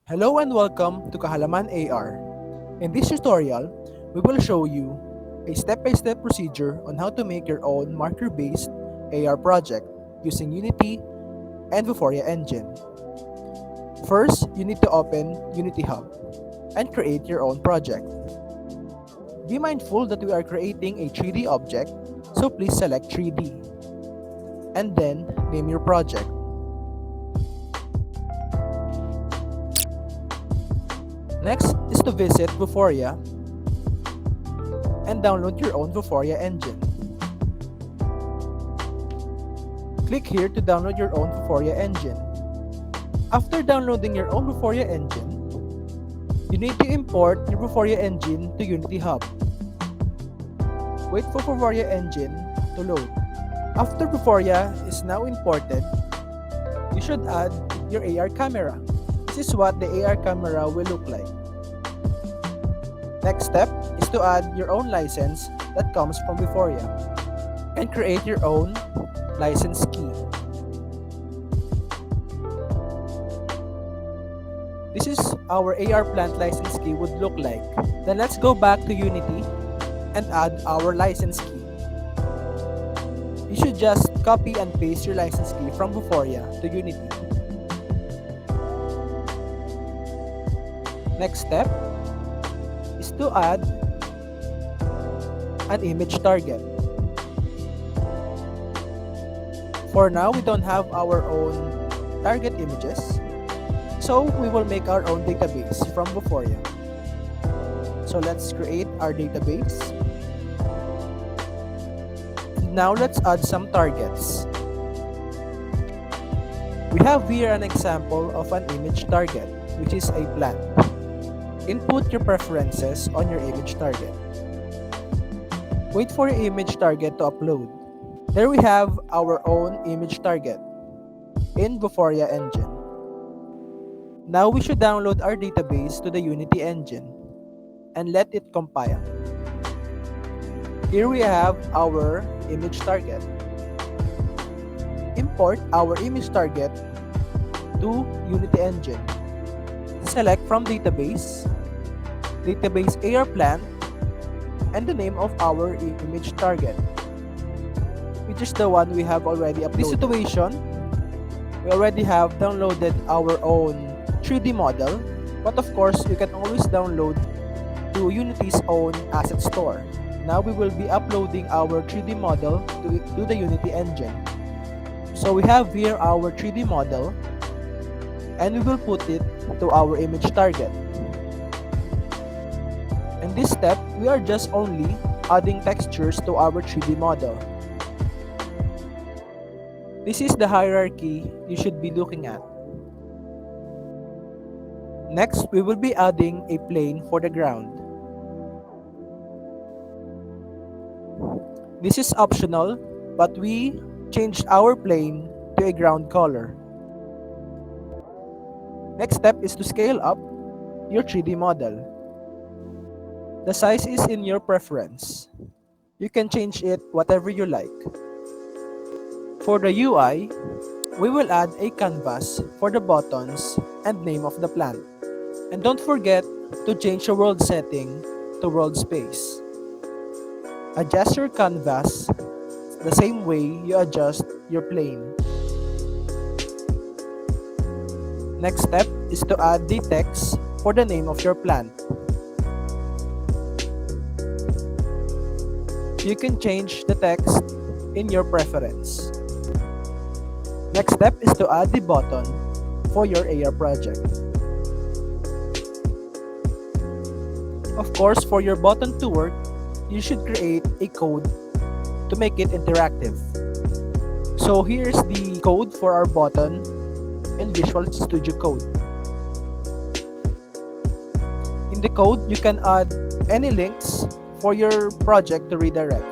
Hello and welcome to Ka-Halaman AR. In this tutorial, we will show you a step-by-step procedure on how to make your own marker-based AR project using Unity and Vuforia engine. First, you need to open GitHub and create your own project. Be mindful that we are creating a 3D object, so please select 3D and then name your project. Next is to visit Vuforia and download your own Vuforia engine. Click here to download your own Vuforia engine. After downloading your own Vuforia engine, you need to import your Vuforia engine to Unity Hub. Wait for Vuforia engine to load. After Vuforia is now imported, you should add your AR camera. This is what the AR camera will look like. Next step is to add your own license that comes from Vuforia and create your own license key. This is our AR plant license key would look like. Then let's go back to Unity and add our license key. You should just copy and paste your license key from Vuforia to Unity. Next step is to add an image target. For now, we don't have our own target images, so we will make our own database from Vuforia. So let's create our database. Now let's add some targets. We have here an example of an image target, which is a plant. Input your preferences on your image target. Wait for your image target to upload. There we have our own image target in Vuforia engine. Now we should download our database to the Unity engine and let it compile. Here we have our image target. Import our image target to Unity engine. Select from database AR plant, and the name of our image target, which is the one we have already uploaded. In this situation, we already have downloaded our own 3D model, but of course, you can always download to Unity's own asset store. Now we will be uploading our 3D model to the Unity engine. So we have here our 3D model, and we will put it to our image target. In this step, we are just only adding textures to our 3D model. This is the hierarchy you should be looking at. Next, we will be adding a plane for the ground. This is optional, but we changed our plane to a ground color. Next step is to scale up your 3D model. The size is in your preference. You can change it whatever you like. For the UI, we will add a canvas for the buttons and name of the plant. And don't forget to change your world setting to world space. Adjust your canvas the same way you adjust your plane. Next step is to add the text for the name of your plant. You can change the text in your preference. Next step is to add the button for your AR project. Of course, for your button to work, you should create a code to make it interactive. So here's the code for our button in Visual Studio Code. In the code, you can add any links for your project to redirect.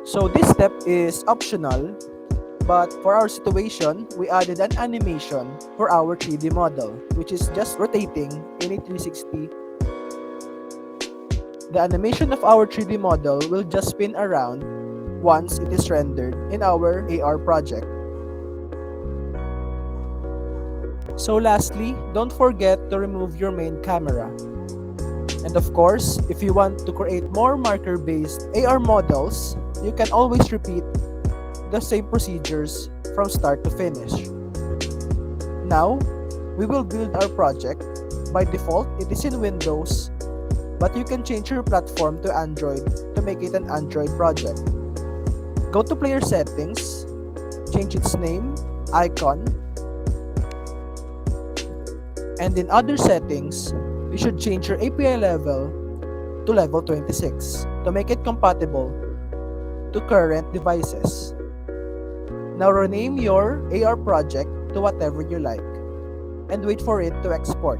So this step is optional, but for our situation, we added an animation for our 3D model, which is just rotating in a 360. The animation of our 3D model will just spin around once it is rendered in our AR project. So lastly, don't forget to remove your main camera. And of course, if you want to create more marker-based AR models, you can always repeat the same procedures from start to finish. Now, we will build our project. By default, it is in Windows, but you can change your platform to Android to make it an Android project. Go to player settings, change its name, icon, and in other settings, you should change your API level to level 26 to make it compatible to current devices. Now rename your AR project to whatever you like and wait for it to export.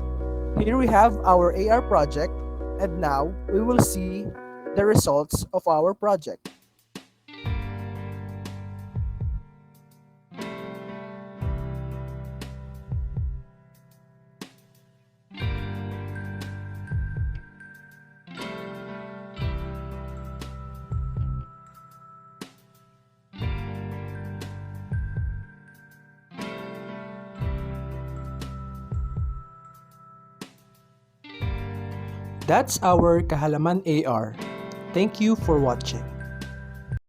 Here we have our AR project, and now we will see the results of our project. That's our Ka-Halaman AR. Thank you for watching.